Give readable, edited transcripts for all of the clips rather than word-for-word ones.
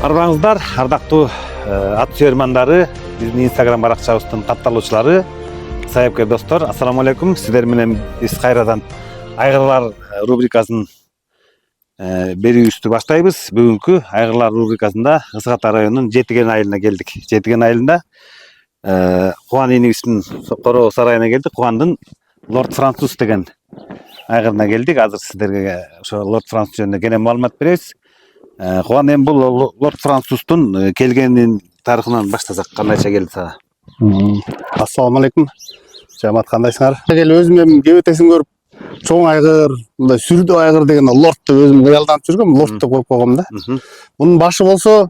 Арбаңыздар, ардактуу ат сүйөрмандары, биздин Instagram баракчабыздын катталуучулары, саяпкер достор, ассаламу алейкум. Сиздер менен биз кайрадан айгырлар рубрикасын берүүбүздү баштайбыз. Бүгүнкү айгырлар рубрикасында Ысык Ата районунун Жетиген айылына келдик. Жетиген айылында Кубан энибиздин Короо сарайына келдик. Кубандын Лорд Француз деген айгырына келдик. Азыр сиздерге ошо Лорд Француз жөнүндө кенен маалымат беребиз. Кубан, эми бул Лорд Француздун келгенин тарыхынан баштасак кандайча келди сага? Ассаламу алейкум. Жамаат, кандайсыңар? Кел өзүм эми кебетесин көрүп, чоң айгыр, мындай сүрдүү айгыр деген лорд деп өзүм кыялданып жүргөм, лорд деп коюп койгом да. Мунун башы болсо,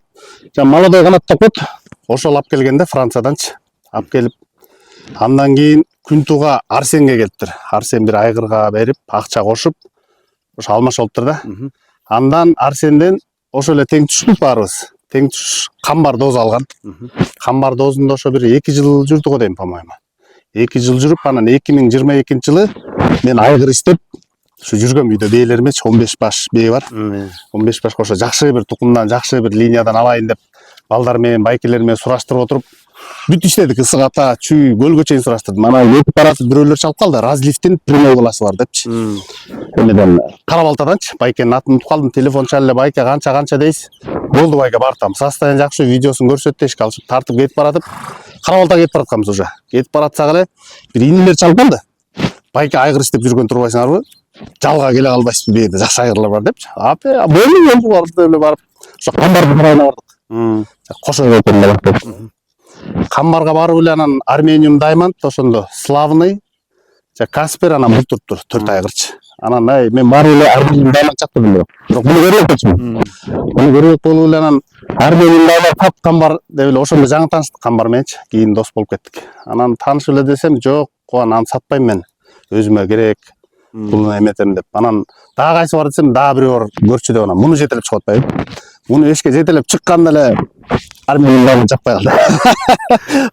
молодой канат деп коет. Ошол алып келгенде Францияданчы. Алып келип, андан кийин Күнтууга Арсенге келиптир. Арсен бир айгырга берип, акча кошуп, ошо алмашылыптыр да. Андан Арсенден ошо эле тең түшүп баарыбыз. Тең түш камбар дозу алган. Камбар дозунда ошо бир 2 жыл жүрдү го дейм, по-моему. 2 жыл жүрүп, анан 2022 жылы мен айгыр иштеп, ушу жүргөн үйдө бээлериме 15 баш бээ бар. 15 баш ошо жакшы бир тукумдан, жакшы бир линиядан алайын деп, балдар менен, байкелер менен сураштырып отуруп, бүт иштедик. Ысык Ата, Чүй, Көлгө чейин сураштырдым. Анан өтүп баратып бирөөлөр чалып калды. Разливтин прямой классы бар депчи. Эмеден Кара-Балтаданчы, байкенин атын унутуп калдым. Телефон чалып эле, байке канча дейсиз? Болду байке, бартам. Состояние жакшы, видеосун көрсөт дешик, алышып тартып кетип баратып, Кара-Балтага кетип баратканбыз уже. Кетип баратсак эле бир инилер чалып калды. Байке, айгыр иштеп жүргөн турбайсыңарбы? Жалга келе калбайсызбы бээде, жакшы айгырлар бар депчи. Апе, болду деп эле барып, ошо камбардын сарайына бардык. Кошо экен деп. Камбарга барып эле анан Армениум Даймонд, ошондо Славный, Каспер, анан бул туруптур 4 айгырчы. Анан мен барып эле Армениум Даймонд чактырдым бирок. Бирок муну көрүп кетчүмүн. Муну көрүп болуп эле анан Армениум Даймонд тап камбар деп эле ошондо жаңы тааныштык камбар мененчи. Кийин дос болуп кеттик. Анан таанышып эле десем, жок, Кубан, аны сатпайм мен. Өзүмө керек. Бул эметем деп. Анан дагы кайсы бар десем, дагы бирөө бар көрчү деп, анан муну жетелеп чыгып атпайбы. Муну эшикке жетелеп чыкканда эле Армениум Даймонд жакпай калды.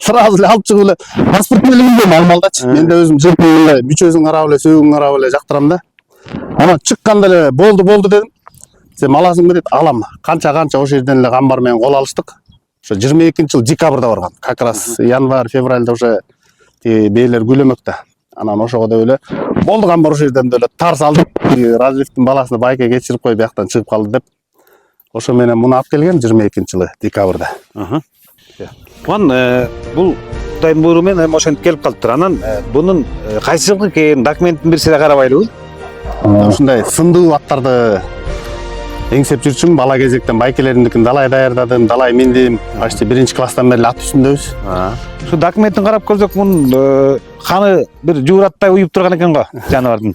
Сразу эле алып чыгып эле паспорт менен эле алмалдачы. Мен да өзүм жыртын эле мүчөсүн карап эле, сөөгүн карап эле жактырам да. Анан чыкканда эле болду дедим. Сен аласыңбы дейт, алам. Канча ошол жерден эле камбар менен кол алыштык. Ошо 22 жыл декабрда барган. Как раз январь, февральда уже бээлер күлөмөктө. Анан ошого деп эле болду, камбар ошол жерден эле тарс алдык. Разливтин баласына байке кечирип кой, бияктан чыгып калды деп. Ошо менен муну алып келген 22 жылы декабрда. Кубан, бул Кудайдын буйругу менен ошентип келип калыптыр. Анан бунун кайсы жылкы экенин документин бирсине карабайлыбы? Ушундай сындуу аттарды эңсеп жүрчүмүн. Бала кезектен байкелеримдикин далай даярдадым, далай миндим. Почти 1-класстан бери ат үстүндөбүз. Ушу документин карап көрсөк, мунун каны бир жуураттай уюп турган экен го, жаныбардын.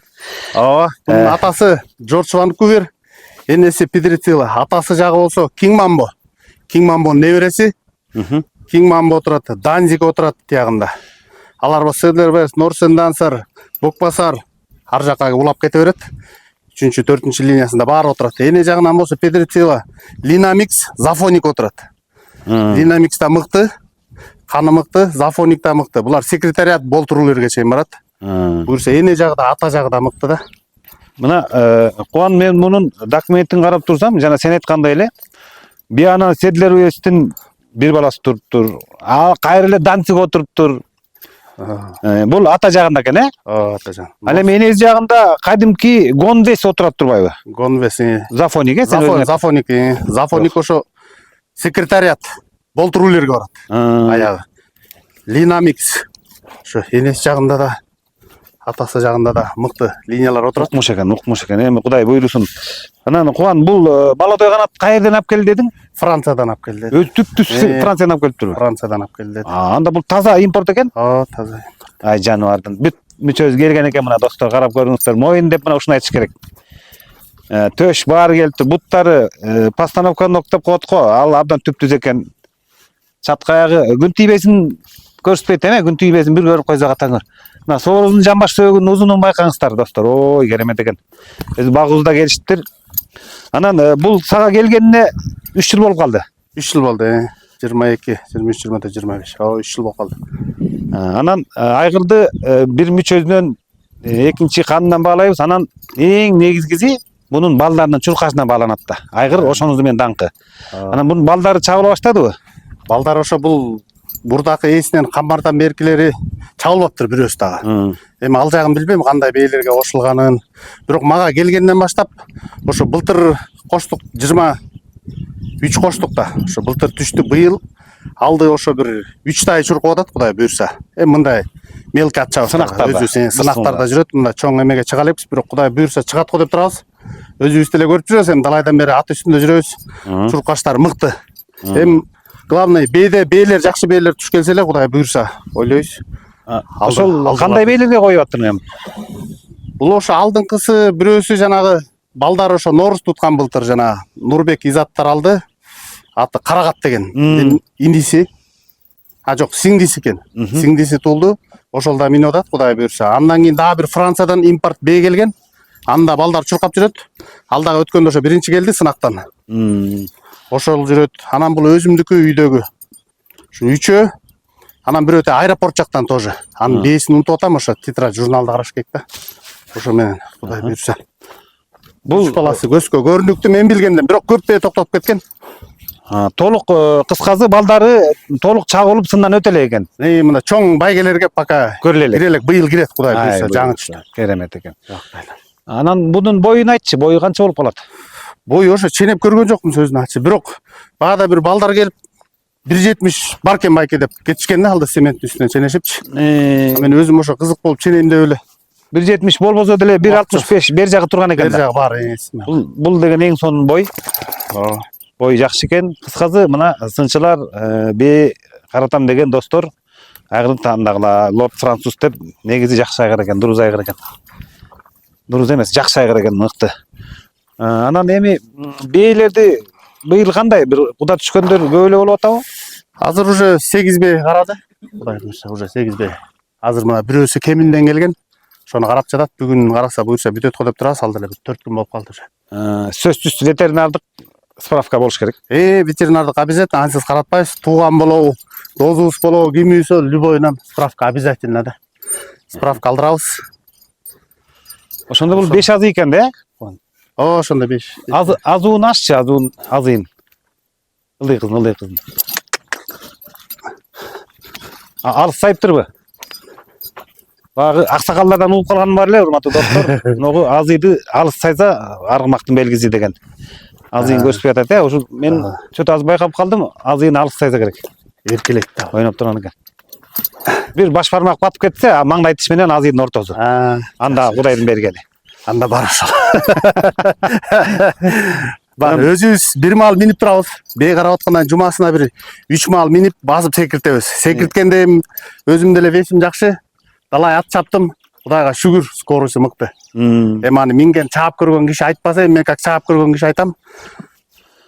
Ооба, мунун атасы Джордж Ванкувер, энеси Педрицила, атасы жагы болсо Кинг Мамбо. Кинг Мамбонун небереси. Кинг Мамбо отурат, Данзиг отурат тиягында. Алар болсо Седлерберс, Норсен Дансер, Бокбасар ар жакка улап кете берет. 3-4 линиясында баары отурат. Эне жагынан болсо Педрицила, Линамикс, Зафоник отурат. Линамикс да мыкты, каны мыкты, Зафоник да мыкты. Булар секретариат болтуруулерге чейин барат. Буюрса эне жагы да, ата жагы да мыкты да. Мына Кубан, мен мунун документин карап турсам, жана сен айткандай эле, Биана Седлерберстин бир баласы туруптур. Ал кайра эле Данциг отуруптур. Бул ата жагында экен, Ооба, ата жагы. Ал эми энеси жагында кадимки Гонвес отурат турбайбы? Гонвес, Зафоник, Зафоник ошо секретариат болтуруулерге барат. Аягы. Линамикс ошо энеси жагында да, атасы жагында да мыкты линиялар отурат. Укмуш экен. Эми Кудай буйрусун. Анан Кубан, бул молодой канат каерден алып келди дедиң? Франциядан алып келди. Өзү түптүс Франциядан алып келиптирби? Франциядан алып келди. Анда бул таза импорт экен? Ооба, таза. Ай жаныбардын бүт мүчөсү келген экен, мына достор, карап көрүңүздөр. Моюн деп мына ушуну айтыш керек. Төш баары келипти, буттары постановка ноктоп коет го. Ал абдан түптүс экен. Чатка аягы күн тийбесин көрсөтпөйт эме, күн тийбесин бир көрүп койсок атаңыр. Мына соорузун жамбаш сөөгүнүн узунун байкаңыздар достор. Ой, керемет экен. Өз багыбызда келиштир. Анан бул сага келгенине 3 жыл болуп калды. 3 жыл болду. 22, 23, 24, 25. Ооба, 3 жыл болуп калды. Анан айгырды бир мүчөсүнөн экинчи канынан баалайбыз. Анан эң негизгиси Bunun балдарынын чуркасына байланат да. Айгыр ошонуzu менен даңкы. Анан бунун балдары чабыла баштадыбы? Балдар ошо бул бурдакы ээсинен камбардан беркилери чабылыптыр бирөөсү дагы. Эми ал жагын билбейм кандай бээлерге кошулганын. Бирок мага келгенден баштап ошо былтыр коштук 23 коштук да. Ошо былтыр түштү, быйыл алды ошо бир 3 тай чуркуп атат Кудай буйрса. Эми мындай мелки атчабыз сынактарда жүрөт. Мындай чоң эмеге чыга элекпиз, бирок Кудай буйрса чыгат го деп турабыз. Өзүбүз деле көрүп жүрөбүз, эми далайдан бери ат үстүндө жүрөбүз. Чуркаштар мыкты. Эми главный бээлер жакшы бээлер туш келсе эле Кудай буйрса ойлойбуз. Ошол кандай бээлерге коюп аттыр эми? Бул ошо алдыңкысы бирөөсү жанагы балдар ошо норус туткан былтыр жана Нурбек Изаттар алды. Аты Карагат деген. Иниси. Жок, сиңдиси экен. Сиңдиси туулду. Ошол да минип атат Кудай буйрса. Андан кийин дагы бир Франциядан импорт бээ келген. Анда балдар чуркап жүрөт. Ал дагы өткөндө ошо биринчи келди сынактан. Ошол жүрөт. Анан бул өзүмдүкү үйдөгү. Ушу үчөө. Анан бирөө аэропорт жактан тоже. Анын бээсин унутуп атам, ошо тетрадь журналды караш керек да. Ошо менен Кудай буйрса. Бул баласы көзгө көрүнүктүү мен билгенден, бирок көп токтоп кеткен. Толук кыскасы балдары толук чабылып сындан өтө элек экен. Мына чоң байгелерге пока көрүлө элек. Кирелек быйыл кирет Кудай буйрса, жаңы түштү. Керемет экен. Анан бунун боюн айтчы, бою канча болуп калат? Бою ошо ченеп көргөн жокмун сөзүн ачы. Бирок баада бир балдар келип 1.70 баркен байке деп кетишкен алды цементтин үстүнөн ченешипчи. Мен өзүм ошо кызык болуп ченейин деп эле. 1.70 болбосо деле 1.65 бер жагы турган экен. Бер жагы бар. Бул деген эң сонун бой. Бой жакшы экен. Кыскасы мына сынчылар бээ каратам деген достор айгырды тандагыла Лорд Француз деп негизи жакшы айгыр экен, дуруз айгыр экен. Дуруз эмес, жакшы айгыр экен, мыкты. Анан эми бээлерди быйыл кандай бир куда түшкөндөр көп эле болуп атабы? Азыр уже 8 бээ карады. Кудай буйрса уже 8 бээ. Азыр мына бирөөсү кеминден келген. Ошону карап жатат. Бүгүн караса буйрса бүтөт го деп турабыз. Ал деле 4 күн болуп калды уже. Сөзсүз ветеринардык справка болуш керек. Ветеринардык обязательно, ансыз каратпайбыз. Тууган болобу, дозубуз болобу, кимибизби, любойунан справка обязательно да. Справка алдырабыз. Ошондо бул 5 азы экен да? Ошондо 5. Азуун ашчы, азыйын. Ылдый кыздын. Алыс сайыптырбы? Багы аксакалдардан угуп калганым бар эле, урматтуу достор. Могу азыйды алыс сайса аргымактын белгиси деген. Азыйын көрсөтүп атат, ошо мен чөт аз байкап калдым, азыйын алыс сайса керек. Эркелейт да. Ойноп турган экен. Бир баш бармак батып кетсе, маңдай тиш менен азыйдын ортосу. Анда Кудайдын бергени. Анда бар ошол. Бар, өзүбүз бир маал минип турабыз. Бээ карап аткандан жумасына бир 3 маал минип басып секиртебиз. Секирткенде өзүм деле весим жакшы. Далай ат чаптым. Кудайга шүгүр, скоросу мыкты. Эми аны минген чаап көргөн киши айтпаса, мен как чаап көргөн киши айтам.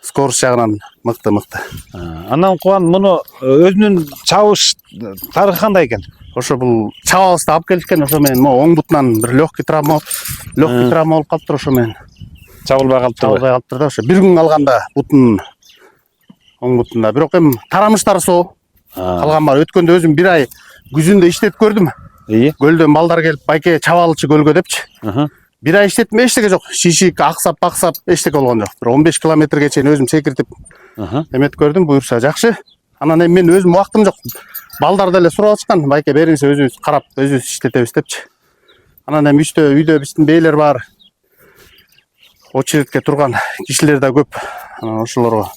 Скорость жагынан мыкты. Андан куган муну өзүнүн чабыш тарыхы кандай экен? Ошо бул чабабызды алып келишкен, ошо менен могу оң бутунан бир легкий травма болуп калыптыр, ошо менен чабылбай калыптыр да. Ошо бир күн калганда бутун оң бутунда. Бирок эми тарамыштары соо. Калган бар. Өткөндө өзүм бир ай күзүндө иштетип көрдүм. Көлдөн балдар келип, байке чабалычы көлгө депчи. Бир ай иштеттим, эчтеке жок. Шишик, аксап, эчтеке болгон жок. Бир 15 километрге чейин өзүм секиртип эмет көрдүм, буйрса жакшы. Анан эми мен өзүм убактым жок. Балдар деле сурап атышкан, байке бериңиз, өзүбүз карап, өзүбүз иштетебиз депчи. Анан эми үйдө биздин бээлер бар. Очередке турган кишилер да көп. Анан ошолорго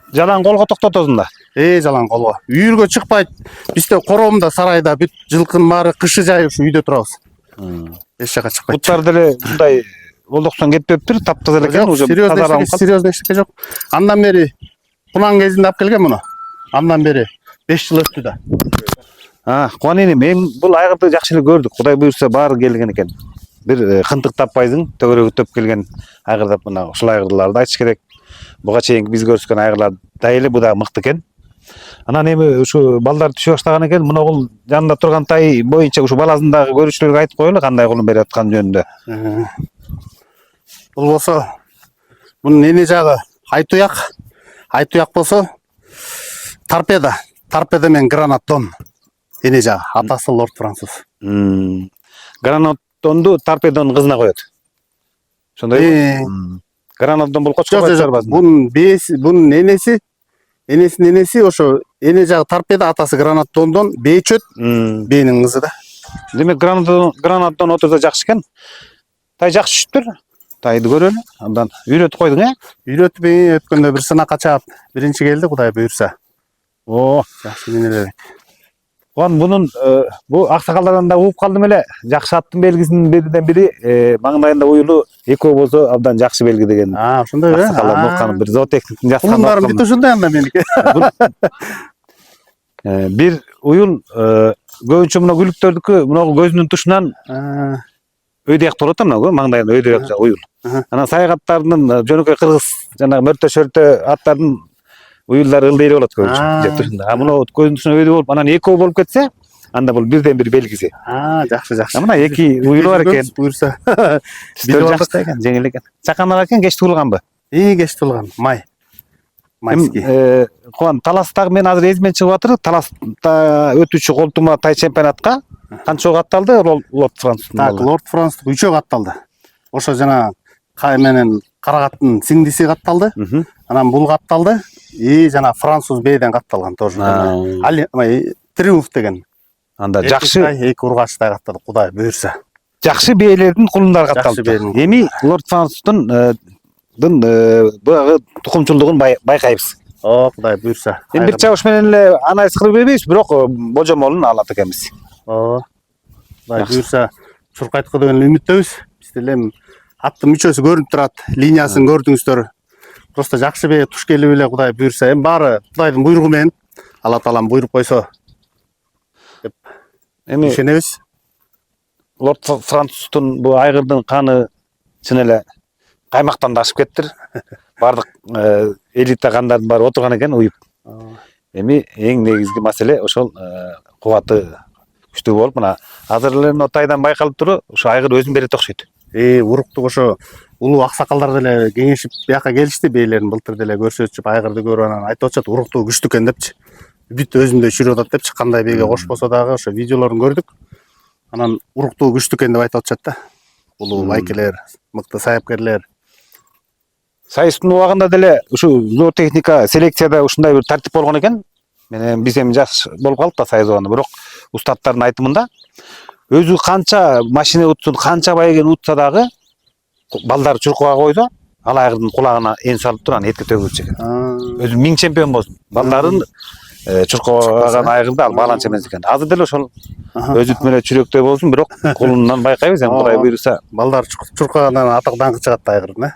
жалаң колго токтотосуң да. Жалаң колго. Үйүргө чыкпайт. Бизде коромдо, сарайда бүт жылкынын баары кышы жайы ушу үйдө турабыз. Эч жака чыкпайт. Буттар деле мындай болдоксон кетпептир, таптаза экен, уже серьезный эчтеке жок. Андан бери кунан кезинде алып келген муну. Андан бери 5 жыл өттү да. Кубан энем, мен бул айгырды жакшы эле көрдүк. Кудай буйрса баары келген экен. Бир кынтык таппайсың, төгөрөгүтөп келген айгырдап мына ушул айгырларды айтыш керек. Буга чейинки биз көрүшкөн айгырлар дайылы бу да мыкты экен. Анан эми ушу балдар түшө баштаган экен, мына бул жанында турган тай боюнча ушу баласын дагы көрүүчүлөргө айтып коелу кандай кулун берип атканы жөнүндө. Бул болсо мунун эне жагы Айтуяк болсо торпеда мен гранатон. Эне жагы атасы Лорд Француз. Гранатонду торпедонун кызына коет. Ошондой. Гранатдан бул кочко чарбасын. Bunun beyesi, bunun enesinin enesi ошо эне жагы торпеда, атасы гранаттондон, бей чөт, бейнин кызы да. Демек гранаттан отурса жакшы экен. Тай жакшы түштүр. Тайды көрөлү. Андан үйрөтүп койдуң, э? Үйрөтүп өткөндө бир сынакка чаап, биринчи келди, Кудай буйрса. О, Жакшы менелер. Bunun bu aksakалдардан да угуп калдым эле. Жакшы аттын белгисинин биринен бири маңдайында уюлу экөө болсо абдан жакшы белги деген. Ошондой э? Аксакалдар нуккан бир зоотехниктин жазган. Кулундарын бүт ошондой анда меники. Бир уюл көбүнчө мына күлүктөрдүкү мына көзүнүн тушунан өйдөк турат да, мына маңдайында өйдөк уюл. Анан саягаттардын жөнөкөй кыргыз жанагы мөртө шөртө аттардын уюлдары ылдый болот көбүнчө. А мына көзүнүн тушунан өйдө болуп, анан экөө болуп кетсе, анда бул бирден бир белгиси. Жакшы. Мына эки уюлу бар экен. Буйрса. Түстөр жакшы экен, жеңил экен. Чаканак экен, кеч туулганбы? Кеч туулган, май. Майский. Куан таластагы мен азыр эзимен чыгып атыр. Таласта өтүүчү колтума тай чемпионатка канча катталды? Лорд Франс. Так, Лорд Франс 3 катталды. Ошо жана кай менен карагаттын сиңдиси катталды. Анан бул катталды. Жана француз бейден катталган тоже. Триумф деген. Анда жакшы эки ургачтай катталды, Кудай буйрса. Жакшы бейлердин кулундары катталды. Эми Лорд Франстын бугы тукумчулдугун байкайбыз. Кудай буйрса. Эми бир чабыш менен эле анализ кылып бербейбиз, бирок божомолун алат экенбиз. Кудай буйрса, чуркайткы деген үмүттөбүз. Биз деле аттын мүчөсү көрүнүп турат, линиясын көрдүңүздөр. Просто жакшы бей туш келип эле, Кудай буйрса, эми баары Кудайдын буйругу менен, Алла Таалам буйруп койсо деп ишенебиз. Лорд Францтун бу айгырдын каны чын эле каймактан да ашып кеттир. Бардык элита кандардын баары отурган экен уюп. Эми эң негизги маселе ошол кубаты күчтүү болуп, мына азыр эле тайдан байкалып туру, ошо айгыр өзүн берет окшойт. Уруктук ошо улуу аксакалдар деле кеңешип бияка келишти, бейлерин былтыр деле көрсөтүп, айгырды көрүп анан айтып атышат, уруктугу күчтүү экен депчи. Бүт өзүндөй жүрүп атат депчи, кандай бейге кошпосо дагы ошо видеолорун көрдүк. Анан уруктугу күчтүү экен деп айтып атышат да. Улуу байкелер, мыкты саяпкерлер. Сайыстын убагында деле ушу зоотехника селекцияда ушундай бир тартип болгон экен. Менен биз эми жакшы болуп калып да сайыс убагында, бирок устаттардын айтымында өзү канча машина утсун, канча байген утса дагы балдары чуркуга койсо, ал айгырдын кулагына эн салып туруп анан этке төгүлчү экен. Өзү 1000 чемпион болсун, балдарын чуркугаган айгырды ал баланча эмес экен. Азыр деле ошол өзү менен чүрөктөй болсун, бирок колунан байкайбыз, эми Кудай буйрса. Балдар чуркагандан атак даңкы чыгат айгырдын,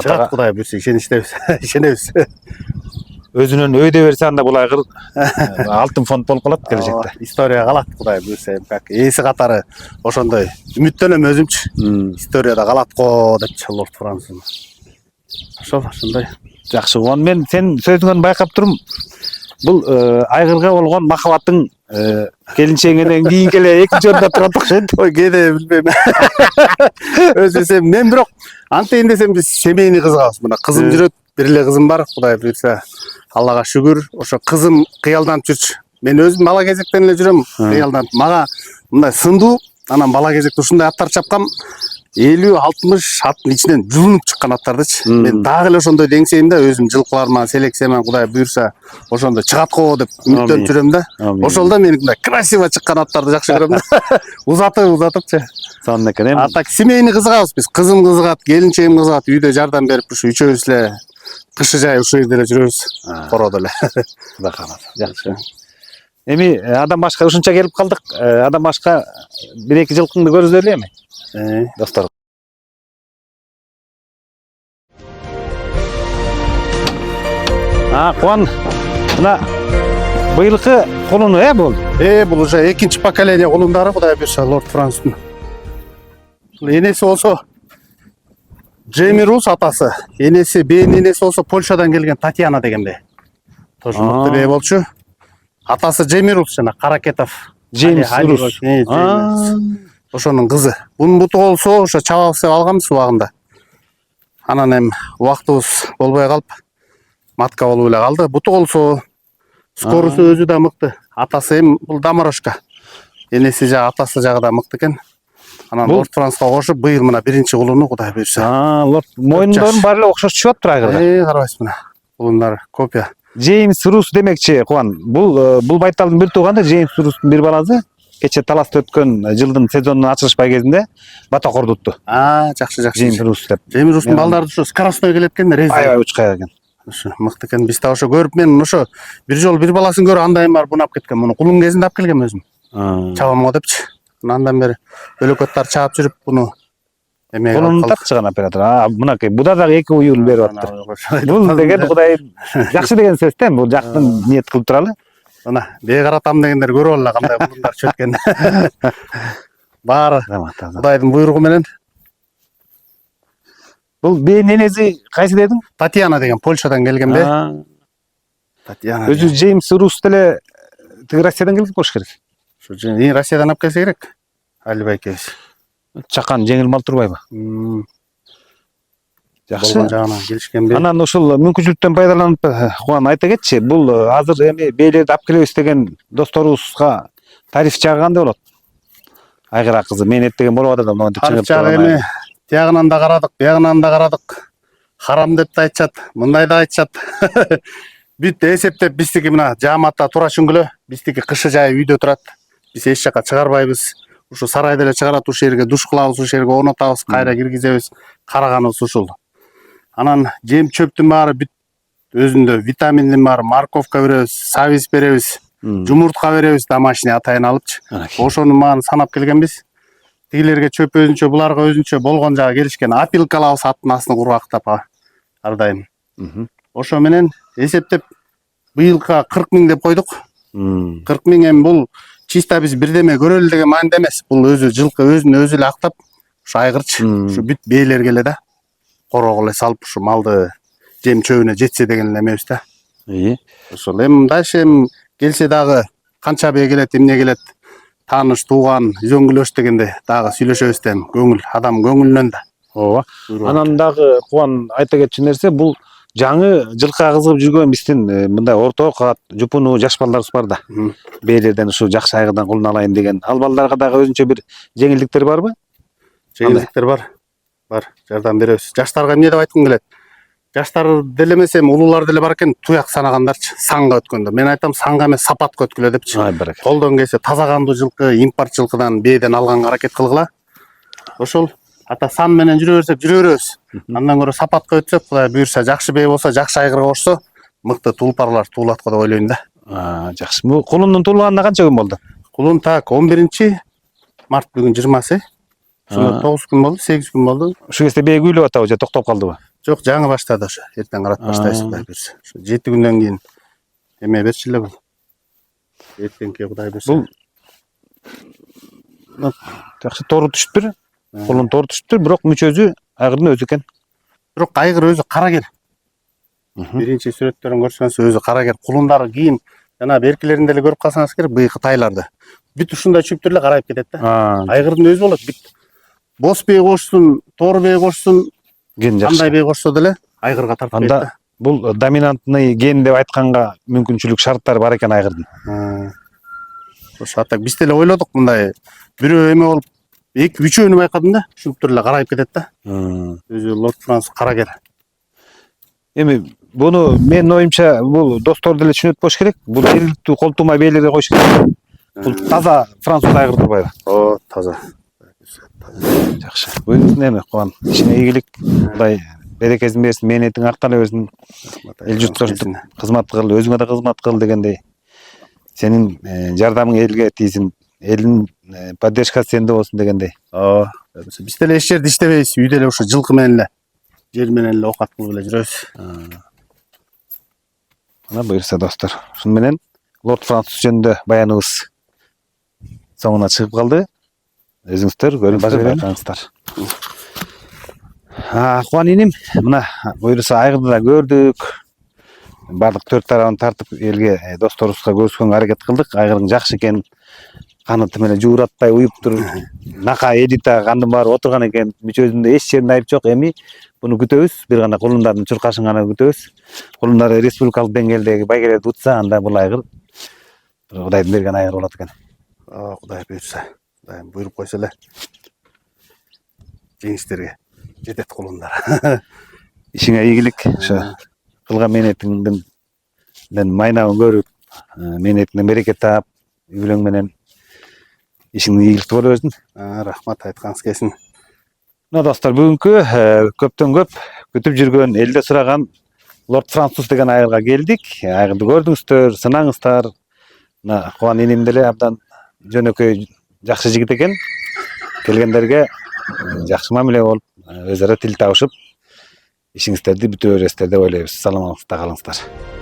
чыгат, Кудай буйрса, ишенебиз. Өзүнөн өйдө берсе, анда бул айгыр алтын фонд болуп калат келечекте. История калат, Кудай буйрса, как ээси катары ошондой үмүттөнөм өзүмчү. Историяда калат го депчи Лорд Франс. Ошондой. Жакшы, мен сен сөзүңөн байкап турум. Бул айгырга болгон махабаттың келинчегинен кийинки эле экинчи орунда турат окшойт. Кээде билбейм. Өзү мен бирок антейин десем биз семейный кызыгабыз. Мына кызым жүрөт, бир эле кызым бар, Кудай буйрса. Аллага шүгүр. Ошо кызым кыялданып жүрчү. Мен өзүм бала кезектен эле жүрөм, кыялданып. Мага мындай сындуу, анан бала кезекте ушундай аттар чапкам. 50-60 аттын ичинен жылынып чыккан аттардычы. Мен дагы эле ошондой деңсейм да, өзүм жылкыларыма, селекцияма Кудай буйрса, ошондой чыгат го деп үмүттөнүп жүрөм да. Ошол да менин мындай красиво чыккан аттарды жакшы көрөм да. Узатыпчы. Сонун экен эми. А так семейный кызыгабыз биз. Кызым кызыгат, келинчегим кызыгат, үйдө жардам берип, ушу үчөөбүз эле кышы жай ушу жерде эле жүрөбүз. Короодо эле. Кудай кааласа. Жакшы. Эми адам башка ушунча келип калдык. Адам башка 1-2 жылкыңды көрүздөр элеми? Достор. Куан, мына быйылкы кулуну бул. Бул уже экинчи поколение кулундары, Кудай буйрса, Лорд Франстын. Бул энеси болсо Джейми Рус атасы, энеси, бейнин энеси болсо Польшадан келген Татьяна деген бей. Тоже мыкты бей болчу. Атасы Джейми Рус жана Каракетов. Джеймс Рус. Ошонун кызы. Бунун буту болсо ошо чабабыз деп алганбыз убагында. Анан эми убактыбыз болбой калып, матка болуп эле калды. Буту болсо скорусу өзү да мыкты. Атасы эми бул Доморошка. Энеси жагы, атасы жагы да мыкты экен. Анан Лорд Франска кошуп быйыл мына биринчи кулуну Кудай буйрса. Лорд моюндорун баары эле окшош түшүп атыптыр айгырда. Карабайсыз мына. Кулундар копия. Джеймс Рус демекчи Кубан. Бул байталдын бир тууганы Джеймс Рустун бир баласы кече таласта өткөн жылдын сезонунун ачылыш байгезинде бата кордутту. Жакшы. Джеймс Рус деп. Джеймс Рустун балдары ушу скоростной келет экен, рез. Аябай учкай экен. Ушу мыкты экен. Биз та ошо көрүп мен ошо бир жолу бир баласын көрүп андайым бар бунап кеткен. Муну кулун кезинде алып келгем өзүм. Чабамго депчи. Андан бери өлөкөттөр чаап жүрүп буну Колун тартчыган оператор. Мынакей буда дагы 2 уюл берип атты. Бул деген Кудай жакшы деген сөз да, бул жактын ниет кылып туралы. Мына бээ каратам дегендер көрүп алла кандай кулундар чөткөн. Баары Кудайдын буйругу менен. Бул бээнин энеси кайсы дедиң? Татьяна деген Польшадан келген бе? Татьяна. Өзү Джеймс Рус деле тиги Россиядан келген болуш керек. Ушу Россиядан алып келсе керек. Алибай экебиз. Чакан жеңил мал турбайбы? Жакшы. Болгон жагынан келишкен бе? Анан ушул мүмкүнчүлүктөн пайдаланып, Кубан айта кетчи, бул азыр эми бээлерди алып келебиз деген досторубузга тариф жагы кандай болот? Айгыра кызы мен эттеген болуп атат да, тариф жагы эми тиягынан да карадык, биягынан да карадык. Харам деп да айтышат, мындай да айтышат. Бүт эсептеп биздики мына жааматта туура чүңгүлө, биздики кышы жай үйдө турат. Биз эч жака чыгарбайбыз. Ушу сарайда эле чыгарат, ушул жерге душ кылабыз, ушул жерге орнотабыз, кайра киргизебиз. Караганыбыз ушул. Анан жем чөптүн баары бүт өзүндө витаминдин баары, морковка беребиз, сабиз беребиз, жумуртка беребиз, домашний атайын алыпчы. Ошонун мааны санап келгенбиз. Тигилерге чөп өзүнчө, буларга өзүнчө болгон жагы келишкен. Апилка алабыз аттын астына кургактап ар дайым. Ошо менен эсептеп быйылга 40 000 деп койдук. 40 000 эми бул чисто биз бирдеме көрөлү деген маанидә эмес. Бул өзү жылкы өзүн өзү эле актап, ушу айгырчы, ушу бүт бээлерге эле да короого эле салып ушу малды жем чөбүнө жетсе деген эле эмебиз да. Ошол эми дальше келсе дагы канча бээ келет, эмне келет, тааныш, тууган, үзөңгүлөш дегенде дагы сүйлөшөбүз да, көңүл, адам көңүлүнөн да. Ооба. Анан дагы Кубан айта кетчү нерсе бул жаңы жылкыга кызыгып жүргөн биздин мындай орто кат, жупуну жаш балдарыбыз бар да. Бээлерден ушу жакшы айгырдан кулун алайын деген. Ал балдарга дагы өзүнчө бир жеңилдиктер барбы? Жеңилдиктер бар. Бар, жардам беребиз. Жаштарга эмне деп айткым келет? Жаштар деле эмес, эми улуулар деле бар экен, туяк санагандарчы, санга өткөндө. Мен айтам, санга эмес, сапатка өткүлө депчи. Колдон келсе таза кандуу жылкы, импорт жылкыдан бээден алганга аракет кылгыла. Ошол ата сан менен жүрө берсек жүрө беребиз. Андан көрө сапатка өтсөк, Кудай буйрса, жакшы бээ болсо, жакшы айгырга кошсо, мыкты тулпарлар туулаткы деп ойлойм да. Жакшы. Бул кулундун туулганына канча күн болду? Кулун так 11 март бүгүн 20-сы. Ошондо 9 күн болду, 8 күн болду. Ушул кезде бээ күйлөп атабы же токтоп калдыбы? Жок, жаңы баштады ошо. Эртең карат баштайбыз Кудай буйрса. Ошо 7 күндөн кийин эме берчи эле бул. Эртеңки Кудай буйрса. Бул жакшы тору түшүптүр. Кулун тору түшүптүр, бирок мүчөсү айгырдын өзү экен. Бирок айгыр өзү карагер. Биринчи сүрөттөрүн көрсөңүз өзү карагер. Кулундары кийин жана беркилеринде эле көрүп калсаңыз керек, быйкы тайларды. Бүт ушундай чүптүр эле карайып кетет да. Айгырдын өзү болот. Бүт бос бээ кошсун, тор бээ кошсун, кандай бээ кошсо деле айгырга тартып кетет да. Бул доминантный ген деп айтканга мүмкүнчүлүк шарттары бар экен айгырдын. Ошо атак биз деле ойлодук мындай бирөө эме болуп, 2-3-өөнү байкадым да, ушинтип эле карайып кетет да. Өзү Лорд Франс карагер. Эми буну менин оюмча бул достор деле түшүнөт болуш керек. Бул жергиликтүү колтума бээлерге коюш керек. Бул таза француз айгыр турбайбы? О, таза. Жакшы. Буйрусун эми Кубан. Ишине ийгилик. Кудай берекесин берсин, мээнетиң арткала берсин. Эл журтка кызмат кыл, өзүңө да кызмат кыл дегендей. Сенин жардамың элге тийсин, элдин поддержкасы сенде болсун дегендей. Биз деле эч жерде иштебейбиз, үйдө эле ушу жылкы менен эле, жер менен эле оокат кылып эле жүрөбүз. Мына буйрса достор. Ушун менен Лорд Француз жөнүндө баяныбыз соңуна чыгып калды. Өзүңүздөр көрүп байкаңыздар. Кубан иним, мына буйрса айгырды да көрдүк. Бардык төрт тарабын тартып элге досторубузга көрсөткөнгө аракет кылдык. Айгырдын жакшы экенин каныты менен жууратпай уюптур. Нака эдита кандын баары отурган экен. Мүчөсүндө эч жеринде айып жок. Эми буну күтөбүз. Бир гана кулундардын чуркашын гана күтөбүз. Кулундар республикалык деңгээлдеги байгелерди утса, анда бул айгыр Кудайдын берген айгыр болот экен. Кудай буйрса. Кудайым буйруп койсо эле. жеңиштерге жетет колундар. Ишиңе ийгилик. Ошо кылган мээнетиңден майнабын көрүп, мээнетиңден береке таап, үй-бүлөң менен ишиң ийгиликтүү боло берсин. Рахмат, айтканыңыз келсин. Мына достор, бүгүнкү көптөн көп күтүп жүргөн, элде сураган Лорд Француз деген айылга келдик. Айылды көрдүңүздөр, сынаңыздар. Мына Кубан иним деле абдан жөнөкөй, жакшы жигит экен. Келгендерге жакшы мамиле болуп, өзара тил табышып, ишиңиздерди бүтүрө бересиздер деп ойлойбуз. Саламатта калыңыздар.